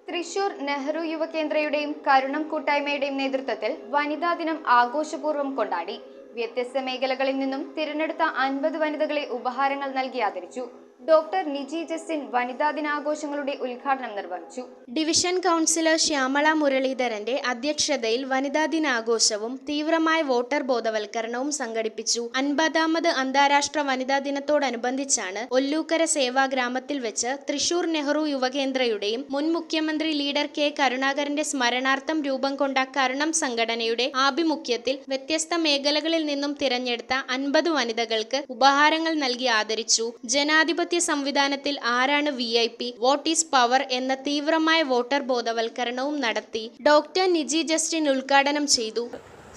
തൃശൂർ നെഹ്റു യുവകേന്ദ്രയുടെയും കരുണം കൂട്ടായ്മയുടെയും നേതൃത്വത്തിൽ വനിതാ ദിനം ആഘോഷപൂർവ്വം കൊണ്ടാടി. വ്യത്യസ്ത മേഖലകളിൽ നിന്നും തിരഞ്ഞെടുത്ത 50 വനിതകളെ ഉപഹാരങ്ങൾ നൽകി ആദരിച്ചു. ഡോക്ടർ നിജി ജസ്റ്റിൻ വനിതാ ദിനാഘോഷങ്ങളുടെ ഉദ്ഘാടനം നിർവഹിച്ചു. ഡിവിഷൻ കൗൺസിലർ ശ്യാമള മുരളീധരന്റെ അധ്യക്ഷതയിൽ വനിതാ ദിനാഘോഷവും തീവ്രമായ വോട്ടർ ബോധവൽക്കരണവും സംഘടിപ്പിച്ചു. 50ാമത് അന്താരാഷ്ട്ര വനിതാ ദിനത്തോടനുബന്ധിച്ചാണ് ഒല്ലൂക്കര സേവാഗ്രാമത്തിൽ വെച്ച് തൃശൂർ നെഹ്റു യുവകേന്ദ്രയുടെയും മുൻ മുഖ്യമന്ത്രി ലീഡർ കെ കരുണാകരന്റെ സ്മരണാർത്ഥം രൂപം കൊണ്ട കരുണം സംഘടനയുടെ ആഭിമുഖ്യത്തിൽ വ്യത്യസ്ത മേഖലകളിൽ നിന്നും തിരഞ്ഞെടുത്ത 50 വനിതകൾക്ക് ഉപഹാരങ്ങൾ നൽകി ആദരിച്ചു. ജനാധിപത്യ സംവിധാനത്തിൽ ആരാണ് VIP, വാട്ട് ഈസ് പവർ എന്ന തീവ്രമായ വോട്ടർ ബോധവൽക്കരണവും നടത്തി. ഡോക്ടർ നിജി ജസ്റ്റിൻ ഉദ്ഘാടനം ചെയ്തു.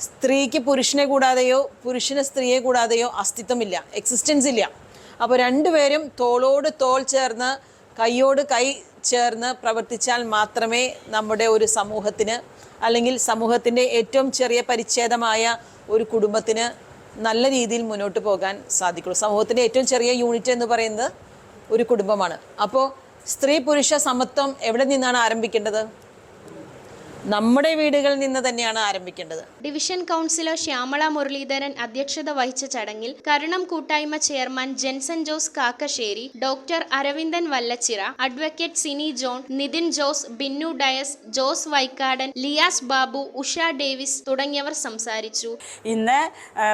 സ്ത്രീക്ക് പുരുഷനെ കൂടാതെയോ പുരുഷന് സ്ത്രീയെ കൂടാതെയോ അസ്തിത്വമില്ല, എക്സിസ്റ്റൻസ് ഇല്ല. അപ്പോൾ രണ്ടുപേരും തോളോട് തോൾ ചേർന്ന് കൈയോട് കൈ ചേർന്ന് പ്രവർത്തിച്ചാൽ മാത്രമേ നമ്മുടെ ഒരു സമൂഹത്തിന് അല്ലെങ്കിൽ സമൂഹത്തിൻ്റെ ഏറ്റവും ചെറിയ പരിച്ഛേദമായ ഒരു കുടുംബത്തിന് നല്ല രീതിയിൽ മുന്നോട്ട് പോകാൻ സാധിക്കുള്ളൂ. സമൂഹത്തിൻ്റെ ഏറ്റവും ചെറിയ യൂണിറ്റ് എന്ന് പറയുന്നത് ഒരു കുടുംബമാണ്. അപ്പോൾ സ്ത്രീ പുരുഷ സമത്വം എവിടെ നിന്നാണ് ആരംഭിക്കേണ്ടത്? നമ്മുടെ വീടുകളിൽ നിന്ന് തന്നെയാണ് ആരംഭിക്കേണ്ടത്. ഡിവിഷൻ കൗൺസിലർ ശ്യാമള മുരളീധരൻ അധ്യക്ഷത വഹിച്ച ചടങ്ങിൽ കരുണം കൂട്ടായ്മ chairman Jenson Jose Kakkassery, doctor Aravindan Vallachira, advocate Sini John, Nithin Jose, Binnu Dias, Jose Vaikkadan, Liyas Babu, Usha Davis തുടങ്ങിയവർ സംസാരിച്ചു. ഇന്ന്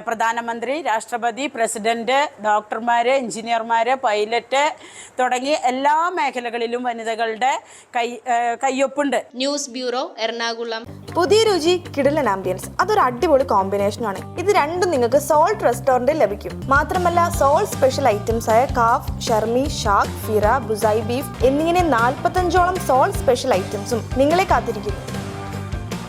പ്രധാനമന്ത്രി, രാഷ്ട്രപതി, പ്രസിഡന്റ്, ഡോക്ടർമാര്, എഞ്ചിനീയർമാര്, പൈലറ്റ് തുടങ്ങി എല്ലാ മേഖലകളിലും വനിതകളുടെ കയ്യൊപ്പുണ്ട്. News bureau, Ernakulam. പുതിയ രുചി, കിടിലൻ ആംബിയൻസ്, അതൊരു അടിപൊളി കോമ്പിനേഷനാണ്. ഇത് രണ്ടും നിങ്ങൾക്ക് സോൾട്ട് റെസ്റ്റോറൻറ്റിൽ ലഭിക്കും. മാത്രമല്ല സോൾട്ട് സ്പെഷ്യൽ ഐറ്റംസ് ആയ കാഫ്, ഷർമി, ഷാക്ക്, ഫിറ, ബുസായി ബീഫ് എന്നിങ്ങനെ 45ഓളം സോൾട്ട് സ്പെഷ്യൽ ഐറ്റംസും നിങ്ങളെ കാത്തിരിക്കുന്നു.